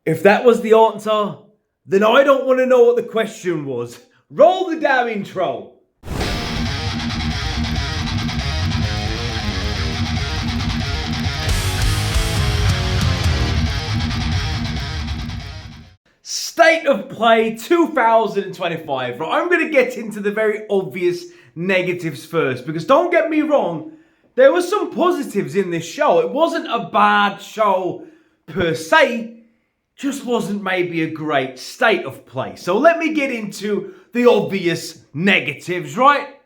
If that was the answer, then I don't want to know what the question was. Roll the damn intro. State of Play 2025. Right, I'm going to get into the very obvious negatives first, because don't get me wrong, there were some positives in this show. It wasn't a bad show per se, just wasn't maybe a great state of play. So let me get into the obvious negatives, right?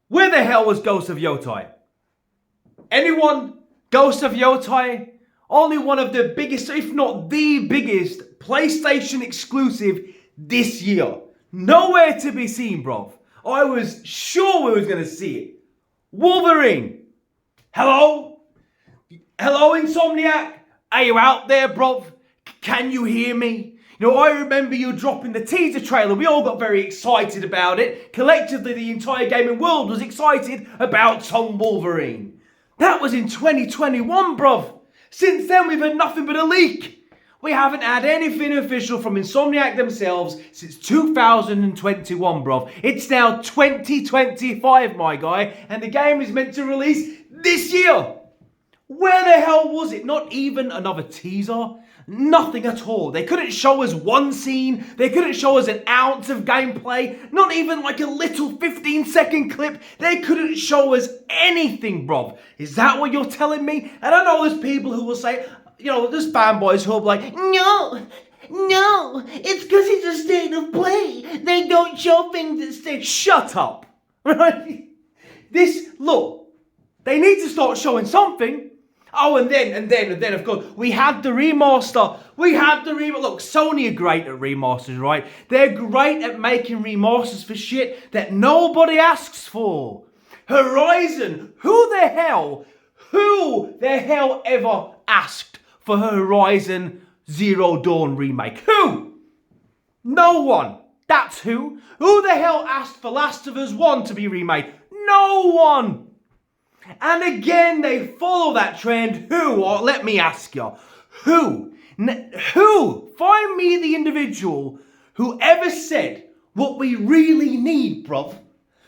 Where the hell was Ghost of Yotai? Anyone? Ghost of Yotai? Only one of the biggest, if not the biggest, PlayStation exclusive this year. Nowhere to be seen, bruv. I was sure we was going to see it. Wolverine. Hello? Hello, Insomniac? Are you out there, bruv? Can you hear me? You know, I remember you dropping the teaser trailer. We all got very excited about it. Collectively, the entire gaming world was excited about some Wolverine. That was in 2021, bruv. Since then, we've had nothing but a leak. We haven't had anything official from Insomniac themselves since 2021, bruv. It's now 2025, my guy, and the game is meant to release this year. Where the hell was it? Not even another teaser? Nothing at all. They couldn't show us one scene. They couldn't show us an ounce of gameplay. Not even like a little 15-second clip. They couldn't show us anything, bruv. Is that what you're telling me? And I know there's people who will say, you know, there's fanboys who will be like, no, it's because it's a state of play. They don't show things at state. Shut up. Right? Look, they need to start showing something. Oh, and then, of course, we had the remaster. Look, Sony are great at remasters, right? They're great at making remasters for shit that nobody asks for. Horizon. Who the hell ever asked for Horizon Zero Dawn remake? Who? No one. That's who. Who the hell asked for Last of Us 1 to be remade? No one. And again, they follow that trend. Who? Or let me ask you. Who? Find me the individual who ever said what we really need, bruv.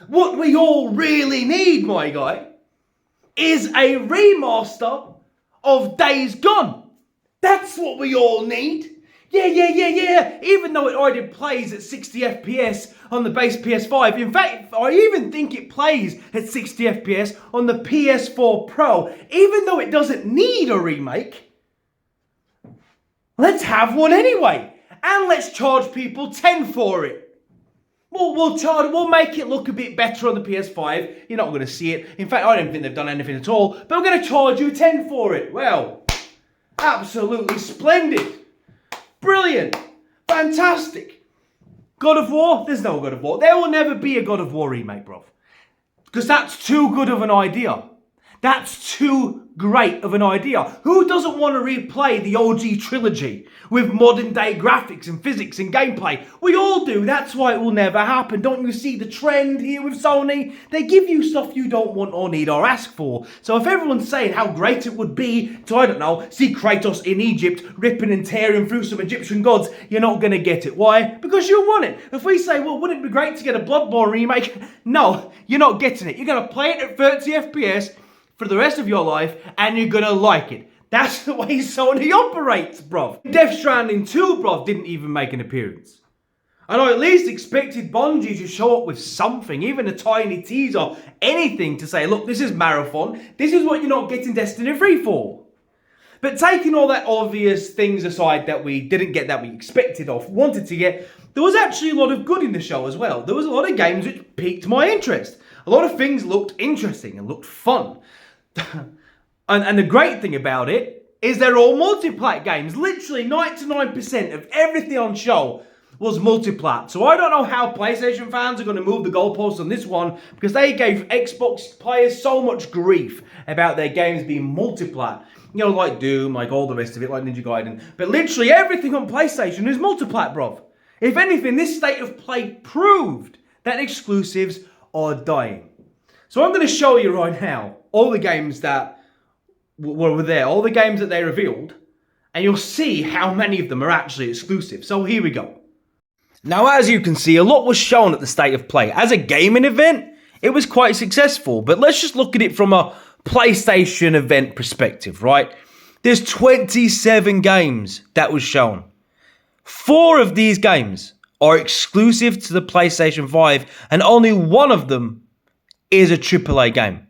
What we all really need, my guy, is a remaster of Days Gone. That's what we all need. Yeah. Even though it already plays at 60 FPS on the base PS5. In fact, I even think it plays at 60 FPS on the PS4 Pro. Even though it doesn't need a remake. Let's have one anyway. And let's charge people 10 for it. We'll make it look a bit better on the PS5. You're not going to see it. In fact, I don't think they've done anything at all. But we're going to charge you 10 for it. Well, absolutely splendid. Brilliant. Fantastic. God of War? There's no God of War. There will never be a God of War remake, bruv. Because that's too good of an idea. That's too great of an idea. Who doesn't want to replay the OG trilogy with modern day graphics and physics and gameplay? We all do. That's why it will never happen. Don't you see the trend here with Sony? They give you stuff you don't want or need or ask for. So if everyone's saying how great it would be to, I don't know, see Kratos in Egypt ripping and tearing through some Egyptian gods, you're not going to get it. Why? Because you want it. If we say, well, wouldn't it be great to get a Bloodborne remake? No, you're not getting it. You're going to play it at 30 FPS for the rest of your life, and you're gonna like it. That's the way Sony operates, bruv. Death Stranding 2, bruv, didn't even make an appearance. And I at least expected Bungie to show up with something, even a tiny teaser, anything to say, look, this is Marathon, this is what you're not getting Destiny 3 for. But taking all that obvious things aside that we didn't get, that we expected or wanted to get, there was actually a lot of good in the show as well. There was a lot of games which piqued my interest. A lot of things looked interesting and looked fun. and the great thing about it is they're all multi-plat games. Literally 99% of everything on show was multi-plat. So I don't know how PlayStation fans are going to move the goalposts on this one, because they gave Xbox players so much grief about their games being multi-plat. You know, like Doom, like all the rest of it, like Ninja Gaiden. But literally everything on PlayStation is multi-plat, bruv. If anything, this state of play proved that exclusives are dying. So I'm going to show you right now all the games that were there, all the games that they revealed, and you'll see how many of them are actually exclusive. So here we go. Now, as you can see, a lot was shown at the State of Play. As a gaming event, it was quite successful, but let's just look at it from a PlayStation event perspective, right? There's 27 games that was shown. 4 of these games are exclusive to the PlayStation 5, and only one of them is a AAA game.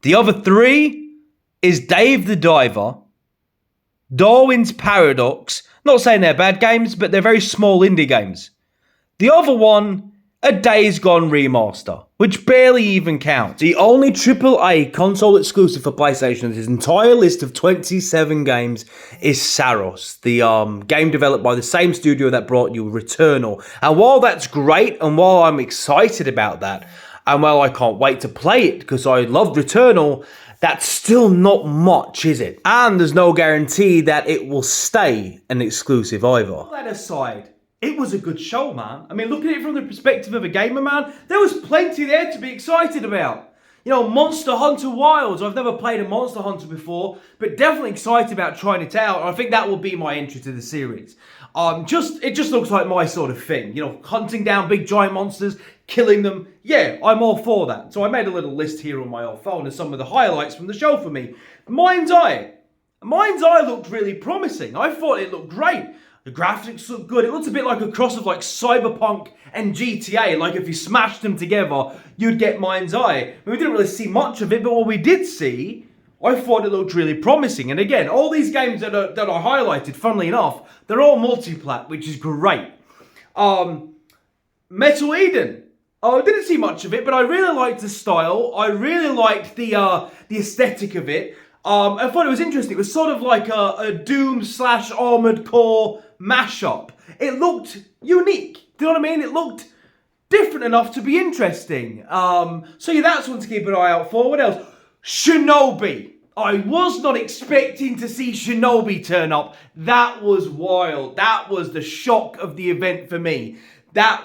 The other 3 is Dave the Diver, Darwin's Paradox. Not saying they're bad games, but they're very small indie games. The other one, a Days Gone remaster, which barely even counts. The only AAA console exclusive for PlayStation in this entire list of 27 games is Saros, the game developed by the same studio that brought you Returnal. And while that's great, and while I'm excited about that, and while I can't wait to play it because I loved Returnal, that's still not much, is it? And there's no guarantee that it will stay an exclusive either. All that aside, it was a good show, man. I mean, looking at it from the perspective of a gamer, man, there was plenty there to be excited about. You know, Monster Hunter Wilds. I've never played a Monster Hunter before, but definitely excited about trying it out. I think that will be my entry to the series. It just looks like my sort of thing. You know, hunting down big giant monsters, killing them. Yeah, I'm all for that. So I made a little list here on my old phone of some of the highlights from the show for me. Mind's Eye. Mind's Eye looked really promising. I thought it looked great. The graphics look good. It looks a bit like a cross of like Cyberpunk and GTA. Like if you smashed them together, you'd get Mind's Eye. I mean, we didn't really see much of it, but what we did see, I thought it looked really promising. And again, all these games that are highlighted, funnily enough, they're all multi-plat, which is great. Metal Eden. I didn't see much of it, but I really liked the style. I really liked the aesthetic of it. I thought it was interesting. It was sort of like a Doom / Armored Core mashup. It looked unique. Do you know what I mean? It looked different enough to be interesting. So yeah, that's one to keep an eye out for. What else? Shinobi. I was not expecting to see Shinobi turn up. That was wild. That was the shock of the event for me. The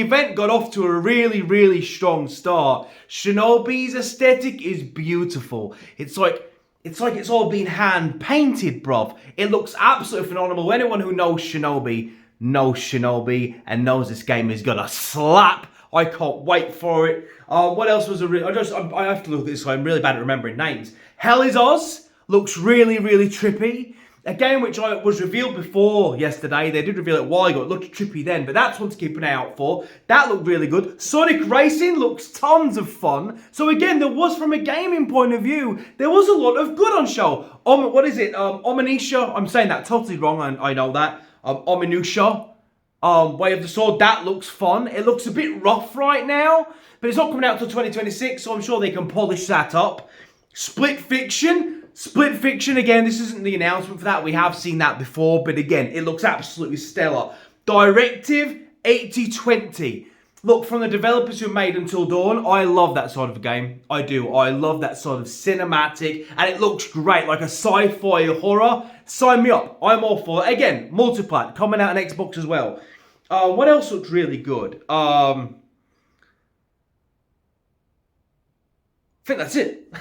event got off to a really, really strong start. Shinobi's aesthetic is beautiful. It's like it's all been hand painted, bruv. It looks absolutely phenomenal. Anyone who knows Shinobi and knows this game is gonna slap. I can't wait for it. What else was I have to look at this, so I'm really bad at remembering names. Hell is Oz looks really, really trippy. A game which was revealed before yesterday. They did reveal it a while ago. It looked trippy then, but that's one to keep an eye out for. That looked really good. Sonic Racing looks tons of fun. So again, there was, from a gaming point of view, there was a lot of good on show. What is it? Omniscia. I'm saying that totally wrong, I know that. Omniscia. Way of the Sword. That looks fun. It looks a bit rough right now, but it's not coming out until 2026, so I'm sure they can polish that up. Split Fiction, again, this isn't the announcement for that. We have seen that before, but again, it looks absolutely stellar. Directive 8020. Look, from the developers who made Until Dawn, I love that sort of a game. I do. I love that sort of cinematic, and it looks great, like a sci-fi horror. Sign me up. I'm all for it. Again, multiplat, coming out on Xbox as well. What else looks really good? I think that's it.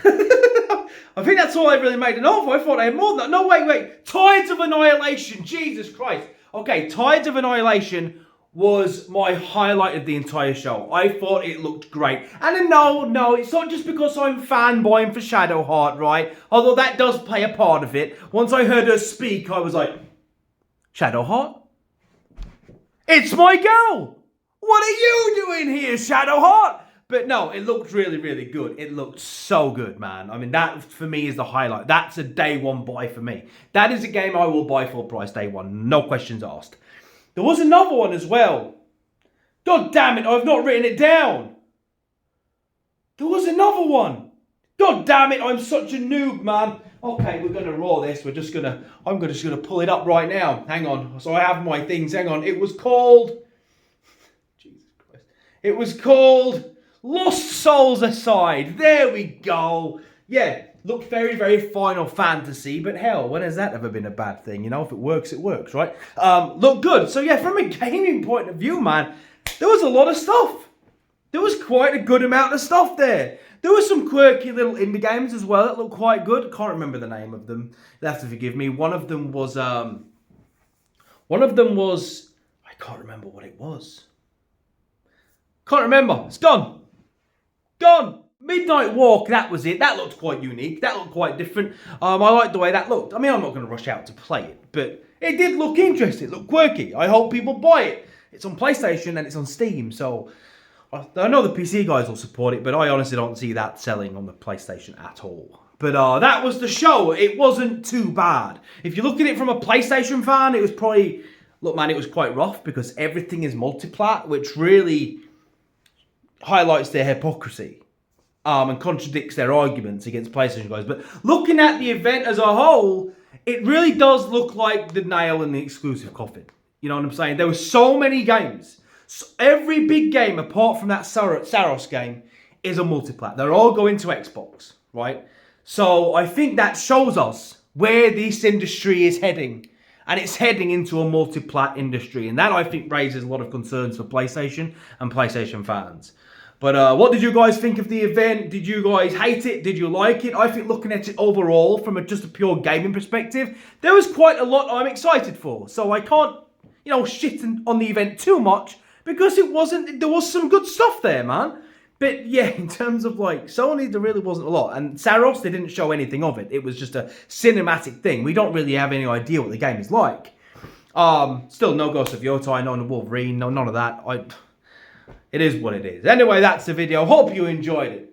I think that's all I really made an offer. I thought I had more than that. No, wait. Tides of Annihilation. Jesus Christ. Okay, Tides of Annihilation was my highlight of the entire show. I thought it looked great. And no, it's not just because I'm fanboying for Shadowheart, right? Although that does play a part of it. Once I heard her speak, I was like, Shadowheart? It's my girl! What are you doing here, Shadowheart? But no, it looked really, really good. It looked so good, man. I mean, that for me is the highlight. That's a day one buy for me. That is a game I will buy full price day one. No questions asked. There was another one as well. God damn it, I've not written it down. There was another one. God damn it, I'm such a noob, man. Okay, we're gonna roll this. I'm just gonna pull it up right now. Hang on. So I have my things. Hang on. It was called. Jesus Christ. It was called Lost Souls Aside. There we go. Yeah, looked very, very Final Fantasy, but hell, when has that ever been a bad thing? You know, if it works, right? Looked good. So yeah, from a gaming point of view, man, there was a lot of stuff. There was quite a good amount of stuff there. There were some quirky little indie games as well that looked quite good. I can't remember the name of them. You'll have to forgive me. One of them was I can't remember what it was. Can't remember. It's gone. Gone. Midnight Walk, that was it. That looked quite unique. That looked quite different. I liked the way that looked. I mean, I'm not going to rush out to play it, but it did look interesting. It looked quirky. I hope people buy it. It's on PlayStation and it's on Steam, so I know the PC guys will support it, but I honestly don't see that selling on the PlayStation at all. But that was the show. It wasn't too bad. If you look at it from a PlayStation fan, it was probably... Look, man, it was quite rough because everything is multiplat, which really highlights their hypocrisy and contradicts their arguments against PlayStation guys. But looking at the event as a whole, it really does look like the nail in the exclusive coffin. You know what I'm saying? There were so many games. So every big game, apart from that Saros game, is a multiplat. They're all going to Xbox, right? So I think that shows us where this industry is heading. And it's heading into a multi-plat industry. And that, I think, raises a lot of concerns for PlayStation and PlayStation fans. But what did you guys think of the event? Did you guys hate it? Did you like it? I think looking at it overall, from just a pure gaming perspective, there was quite a lot I'm excited for. So I can't, shit on the event too much. Because there was some good stuff there, man. But yeah, in terms of Sony, there really wasn't a lot. And Saros, they didn't show anything of it. It was just a cinematic thing. We don't really have any idea what the game is like. Still no Ghost of Yotai, no Wolverine, no none of that. It is what it is. Anyway, that's the video. Hope you enjoyed it.